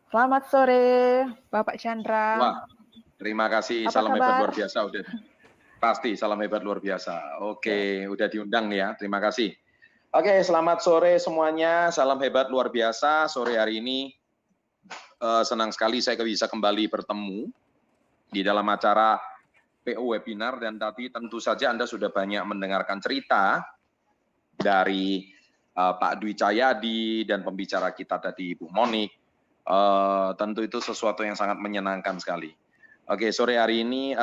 Selamat sore, Bapak Chandra. Wah, terima kasih. Apa Salam kabar? hebat luar biasa. Udah pasti salam hebat luar biasa. Oke, udah diundang nih ya. Terima kasih. Oke, selamat sore semuanya. Salam hebat luar biasa. Sore hari ini senang sekali saya bisa kembali bertemu di dalam acara PO webinar, dan tadi tentu saja Anda sudah banyak mendengarkan cerita dari Pak Dwi Cahyadi dan pembicara kita tadi Bu Monik. Tentu itu sesuatu yang sangat menyenangkan sekali. Oke, sore hari ini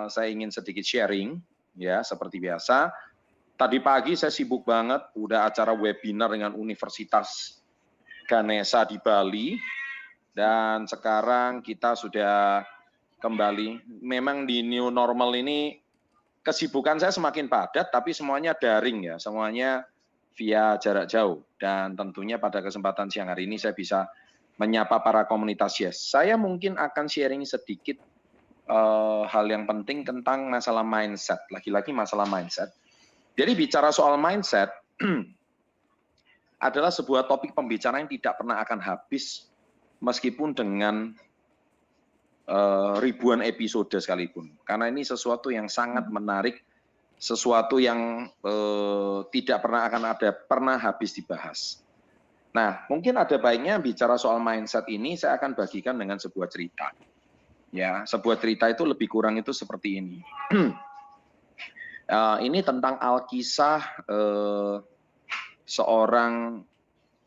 saya ingin sedikit sharing ya, seperti biasa. Tadi pagi saya sibuk banget, udah acara webinar dengan Universitas Ganesha di Bali, dan sekarang kita sudah kembali. Memang di new normal ini kesibukan saya semakin padat, tapi semuanya daring ya, semuanya via jarak jauh. Dan tentunya pada kesempatan siang hari ini saya bisa menyapa para komunitas Yes. Saya mungkin akan sharing sedikit hal yang penting tentang masalah mindset, lagi-lagi masalah mindset. Jadi bicara soal mindset adalah sebuah topik pembicaraan yang tidak pernah akan habis meskipun dengan ribuan episode sekalipun. Karena ini sesuatu yang sangat menarik, sesuatu yang tidak pernah akan pernah habis dibahas. Nah, mungkin ada baiknya bicara soal mindset ini saya akan bagikan dengan sebuah cerita. Ya, sebuah cerita itu lebih kurang itu seperti ini. Ini tentang alkisah seorang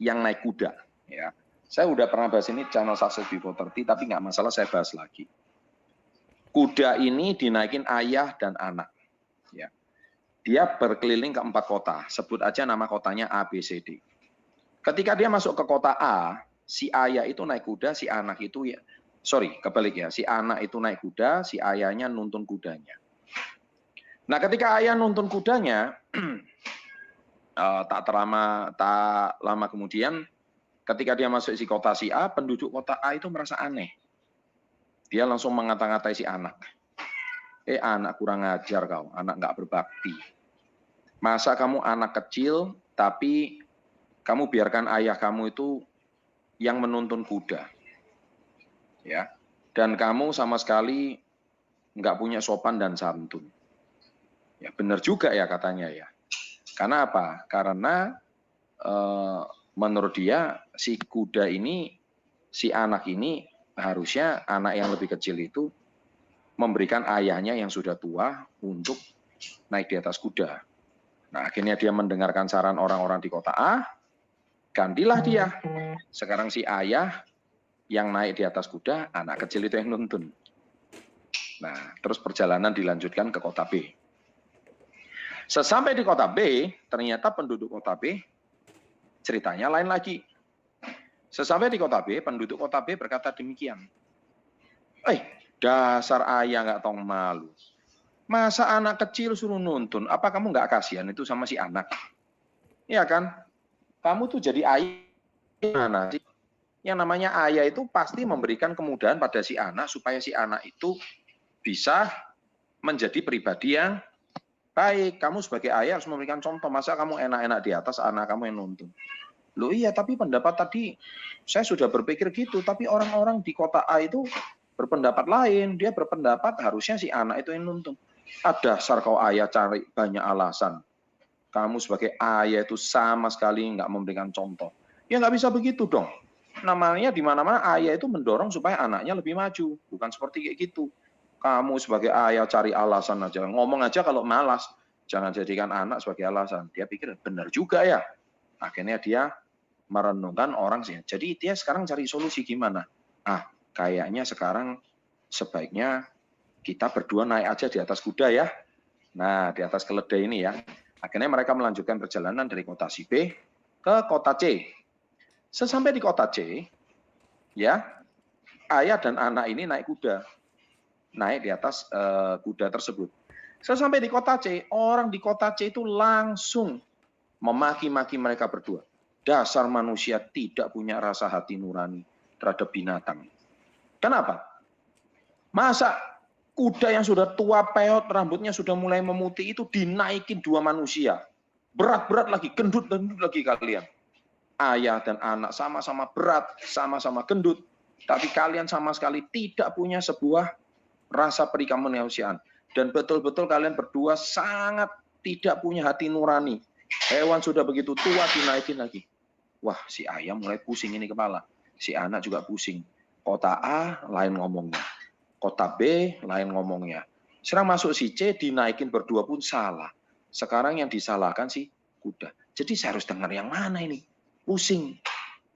yang naik kuda. Ya, saya udah pernah bahas ini channel Success Before 30, tapi nggak masalah saya bahas lagi. Kuda ini dinaikin ayah dan anak. Ya, dia berkeliling ke 4 kota. Sebut aja nama kotanya A, B, C, D. Ketika dia masuk ke kota A, si ayah itu naik kuda, si anak itu kebalik ya, si anak itu naik kuda, si ayahnya nuntun kudanya. Nah, ketika ayah nuntun kudanya, tak lama kemudian, ketika dia masuk si kota si A, penduduk kota A itu merasa aneh. Dia langsung mengata-ngatai si anak. Anak kurang ajar kau, anak nggak berbakti. Masa kamu anak kecil, tapi kamu biarkan ayah kamu itu yang menuntun kuda, ya. Dan kamu sama sekali nggak punya sopan dan santun. Ya benar juga ya katanya ya. Karena apa? Karena menurut dia si kuda ini, si anak ini harusnya anak yang lebih kecil itu memberikan ayahnya yang sudah tua untuk naik di atas kuda. Nah, akhirnya dia mendengarkan saran orang-orang di kota A. Gantilah dia. Sekarang si ayah yang naik di atas kuda, anak kecil itu yang nuntun. Nah, terus perjalanan dilanjutkan ke kota B. Sesampai di kota B, ternyata penduduk kota B ceritanya lain lagi. Sesampai di kota B, penduduk kota B berkata demikian. Dasar ayah nggak tahu malu. Masa anak kecil suruh nuntun? Apa kamu nggak kasihan itu sama si anak? Iya kan? Kamu tuh jadi ayah mana sih? Yang namanya ayah itu pasti memberikan kemudahan pada si anak supaya si anak itu bisa menjadi pribadi yang baik. Kamu sebagai ayah harus memberikan contoh. Masa kamu enak-enak di atas, anak kamu yang nuntun? Loh iya, tapi pendapat tadi saya sudah berpikir gitu, tapi orang-orang di kota A itu berpendapat lain. Dia berpendapat harusnya si anak itu yang nuntun. Dasar kau ayah cari banyak alasan. Kamu sebagai ayah itu sama sekali nggak memberikan contoh. Ya nggak bisa begitu dong. Namanya di mana-mana ayah itu mendorong supaya anaknya lebih maju. Bukan seperti kayak gitu. Kamu sebagai ayah cari alasan aja. Ngomong aja kalau malas. Jangan jadikan anak sebagai alasan. Dia pikir benar juga ya. Akhirnya dia merenungkan orang sih. Jadi dia sekarang cari solusi gimana. Kayaknya sekarang sebaiknya kita berdua naik aja di atas kuda ya. Nah, di atas keledai ini ya. Akhirnya mereka melanjutkan perjalanan dari kota si B ke kota C. Sesampai di kota C, ya, ayah dan anak ini naik kuda. Naik di atas kuda tersebut. Sesampai di kota C, orang di kota C itu langsung memaki-maki mereka berdua. Dasar manusia tidak punya rasa hati nurani terhadap binatang. Kenapa? Masa kuda yang sudah tua peot, rambutnya sudah mulai memutih itu dinaikin 2 manusia. Berat-berat lagi, gendut-gendut lagi kalian. ayah dan anak sama-sama berat, sama-sama gendut, tapi kalian sama sekali tidak punya sebuah rasa perih kemanusiaan. Dan betul-betul kalian berdua sangat tidak punya hati nurani. Hewan sudah begitu tua dinaikin lagi. Wah, si ayam mulai pusing ini kepala. Si anak juga pusing. Kota A lain ngomongnya. Kota B lain ngomongnya. Sekarang masuk si C dinaikin berdua pun salah. Sekarang yang disalahkan si kuda. Jadi saya harus dengar yang mana ini? Pusing.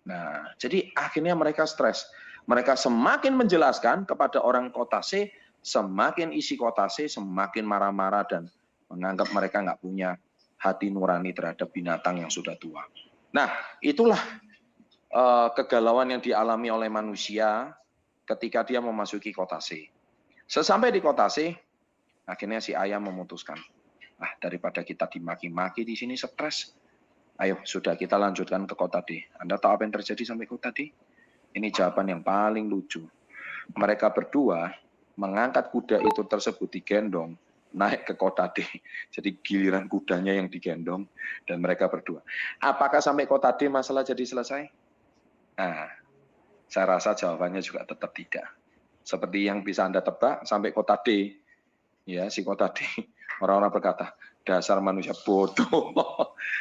Nah, jadi akhirnya mereka stres. Mereka semakin menjelaskan kepada orang kota C, semakin isi kota C semakin marah-marah dan menganggap mereka nggak punya hati nurani terhadap binatang yang sudah tua. Nah, itulah kegalauan yang dialami oleh manusia ketika dia memasuki kota C. Sesampai di kota C, akhirnya si ayam memutuskan, daripada kita dimaki-maki di sini stres, ayo sudah kita lanjutkan ke kota D. Anda tahu apa yang terjadi sampai kota D? Ini jawaban yang paling lucu. Mereka berdua mengangkat kuda itu tersebut digendong naik ke kota D. Jadi giliran kudanya yang digendong dan mereka berdua. Apakah sampai kota D masalah jadi selesai? Nah, saya rasa jawabannya juga tetap tidak. Seperti yang bisa Anda tebak, sampai kota D, ya si kota D, orang-orang berkata, dasar manusia bodoh.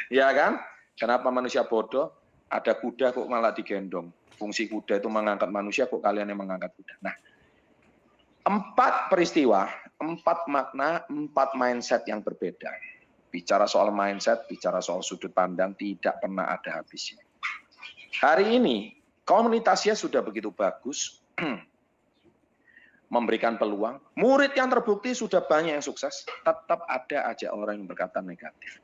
Ya kan? Kenapa manusia bodoh? Ada kuda kok malah digendong. Fungsi kuda itu mengangkat manusia, kok kalian yang mengangkat kuda. Nah, 4 peristiwa, 4 makna, 4 mindset yang berbeda. Bicara soal mindset, bicara soal sudut pandang, tidak pernah ada habisnya. Hari ini, komunitasnya sudah begitu bagus, memberikan peluang. Murid yang terbukti sudah banyak yang sukses, tetap ada aja orang yang berkata negatif.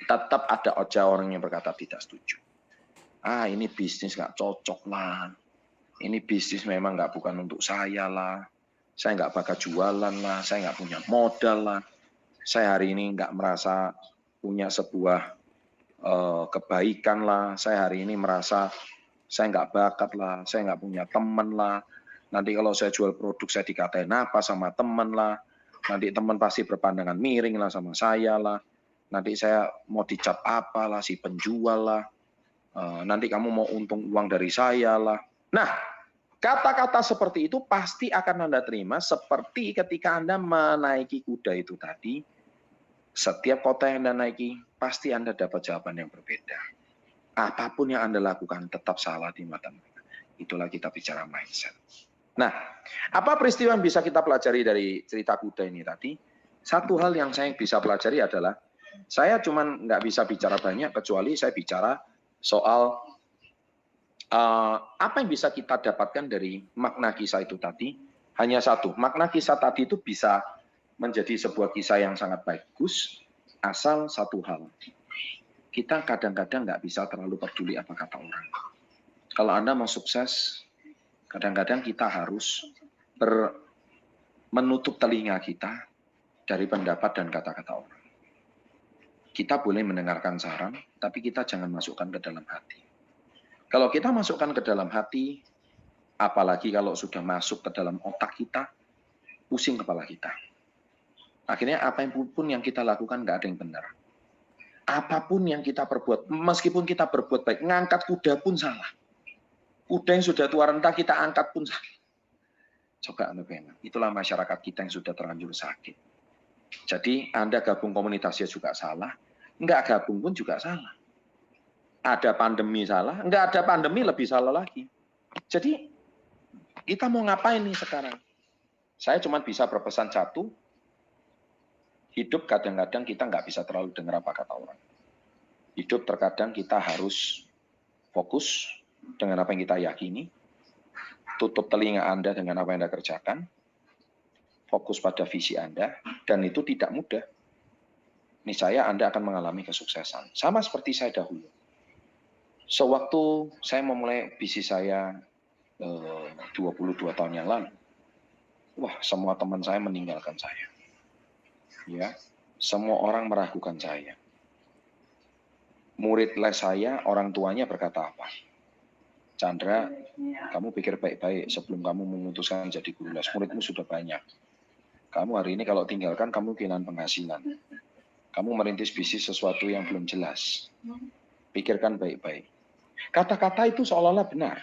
Tetap ada aja orang yang berkata tidak setuju. Ini bisnis nggak cocok lah. Ini bisnis memang bukan untuk saya lah. Saya nggak bakal jualan lah. Saya nggak punya modal lah. Saya hari ini nggak merasa punya sebuah kebaikan lah. Saya hari ini merasa saya nggak bakat lah. Saya nggak punya teman lah. Nanti kalau saya jual produk saya dikatain apa sama teman lah. Nanti teman pasti berpandangan miring lah sama saya lah. Nanti saya mau dicap apa lah si penjual lah. Nanti kamu mau untung uang dari saya lah. Nah, kata-kata seperti itu pasti akan Anda terima seperti ketika Anda menaiki kuda itu tadi. Setiap kota yang Anda naiki, pasti Anda dapat jawaban yang berbeda. Apapun yang Anda lakukan tetap salah di mata mereka. Itulah kita bicara mindset. Nah, apa peristiwa yang bisa kita pelajari dari cerita kuda ini tadi? Satu hal yang saya bisa pelajari adalah, saya cuma nggak bisa bicara banyak, kecuali saya bicara soal apa yang bisa kita dapatkan dari makna kisah itu tadi. Hanya satu, makna kisah tadi itu bisa menjadi sebuah kisah yang sangat bagus, asal satu hal. Kita kadang-kadang nggak bisa terlalu peduli apa kata orang. Kalau Anda mau sukses, kadang-kadang kita harus menutup telinga kita dari pendapat dan kata-kata orang. Kita boleh mendengarkan saran, tapi kita jangan masukkan ke dalam hati. Kalau kita masukkan ke dalam hati, apalagi kalau sudah masuk ke dalam otak kita, pusing kepala kita. Akhirnya apapun yang kita lakukan nggak ada yang benar. Apapun yang kita perbuat, meskipun kita berbuat baik, ngangkat kuda pun salah. Kuda yang sudah tua renta kita angkat pun salah. Coba Anda bayangkan, itulah masyarakat kita yang sudah terlanjur sakit. Jadi Anda gabung komunitasnya juga salah, nggak gabung pun juga salah. Ada pandemi salah, nggak ada pandemi lebih salah lagi. Jadi kita mau ngapain nih sekarang? Saya cuma bisa berpesan satu, hidup kadang-kadang kita nggak bisa terlalu dengar apa kata orang. Hidup terkadang kita harus fokus dengan apa yang kita yakini, tutup telinga Anda dengan apa yang Anda kerjakan, fokus pada visi Anda, dan itu tidak mudah. Niscaya Anda akan mengalami kesuksesan. Sama seperti saya dahulu. Sewaktu saya memulai bisnis saya 22 tahun yang lalu, semua teman saya meninggalkan saya. Ya, semua orang meragukan saya. Murid les saya, orang tuanya berkata apa? Chandra, kamu pikir baik-baik sebelum kamu memutuskan jadi guru les. Muridmu sudah banyak. Kamu hari ini kalau tinggalkan, kamu kehilangan penghasilan. Kamu merintis bisnis sesuatu yang belum jelas. Pikirkan baik-baik. Kata-kata itu seolah-olah benar.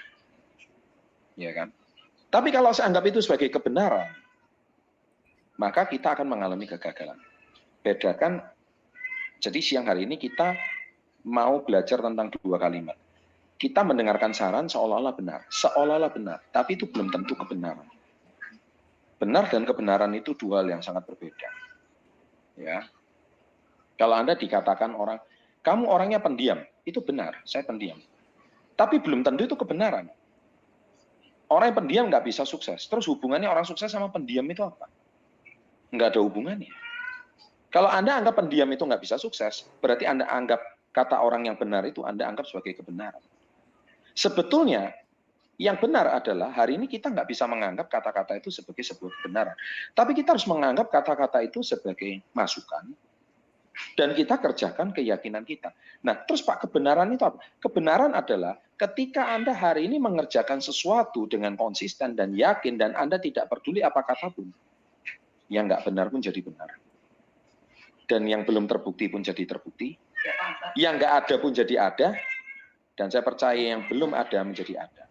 Ya kan? Tapi kalau saya anggap itu sebagai kebenaran, maka kita akan mengalami kegagalan. Bedakan, jadi siang hari ini kita mau belajar tentang dua kalimat. Kita mendengarkan saran seolah-olah benar, tapi itu belum tentu kebenaran. Benar dan kebenaran itu dua hal yang sangat berbeda. Ya, kalau Anda dikatakan orang, kamu orangnya pendiam, itu benar, saya pendiam. Tapi belum tentu itu kebenaran. Orang yang pendiam nggak bisa sukses. Terus hubungannya orang sukses sama pendiam itu apa? Nggak ada hubungannya. Kalau Anda anggap pendiam itu nggak bisa sukses, berarti Anda anggap kata orang yang benar itu Anda anggap sebagai kebenaran. Sebetulnya, yang benar adalah hari ini kita nggak bisa menganggap kata-kata itu sebagai sebuah kebenaran. Tapi kita harus menganggap kata-kata itu sebagai masukan, dan kita kerjakan keyakinan kita. Nah, terus Pak, kebenaran itu apa? Kebenaran adalah ketika Anda hari ini mengerjakan sesuatu dengan konsisten dan yakin, dan Anda tidak peduli apa kata pun, yang nggak benar pun jadi benar. Dan yang belum terbukti pun jadi terbukti, yang nggak ada pun jadi ada, dan saya percaya yang belum ada menjadi ada.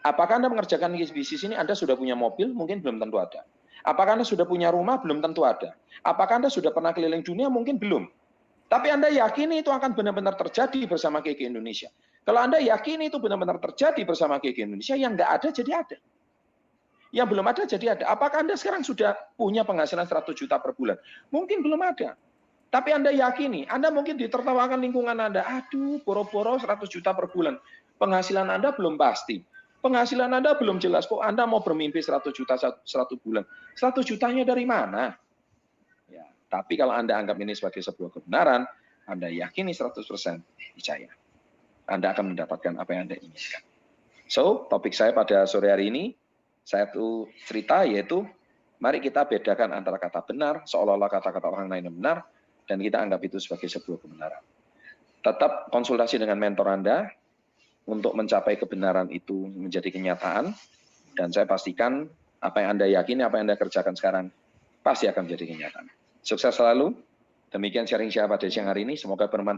Apakah Anda mengerjakan bisnis ini, Anda sudah punya mobil? Mungkin belum tentu ada. Apakah Anda sudah punya rumah? Belum tentu ada. Apakah Anda sudah pernah keliling dunia? Mungkin belum. Tapi Anda yakini itu akan benar-benar terjadi bersama KK Indonesia. Kalau Anda yakini itu benar-benar terjadi bersama KK Indonesia, yang nggak ada jadi ada. Yang belum ada jadi ada. Apakah Anda sekarang sudah punya penghasilan 100 juta per bulan? Mungkin belum ada. Tapi Anda yakini, Anda mungkin ditertawakan lingkungan Anda. Aduh, boro-boro 100 juta per bulan. Penghasilan Anda belum pasti. Penghasilan Anda belum jelas. Kok Anda mau bermimpi 100 juta 1 bulan? 100 jutanya dari mana? Ya, tapi kalau Anda anggap ini sebagai sebuah kebenaran, Anda yakini 100% percaya. Anda akan mendapatkan apa yang Anda inginkan. So, topik saya pada sore hari ini, saya tuh cerita yaitu, mari kita bedakan antara kata benar, seolah-olah kata-kata orang lain yang benar, dan kita anggap itu sebagai sebuah kebenaran. Tetap konsultasi dengan mentor Anda untuk mencapai kebenaran itu menjadi kenyataan, dan saya pastikan apa yang Anda yakini, apa yang Anda kerjakan sekarang, pasti akan menjadi kenyataan. Sukses selalu. Demikian sharing saya pada siang hari ini. Semoga bermanfaat.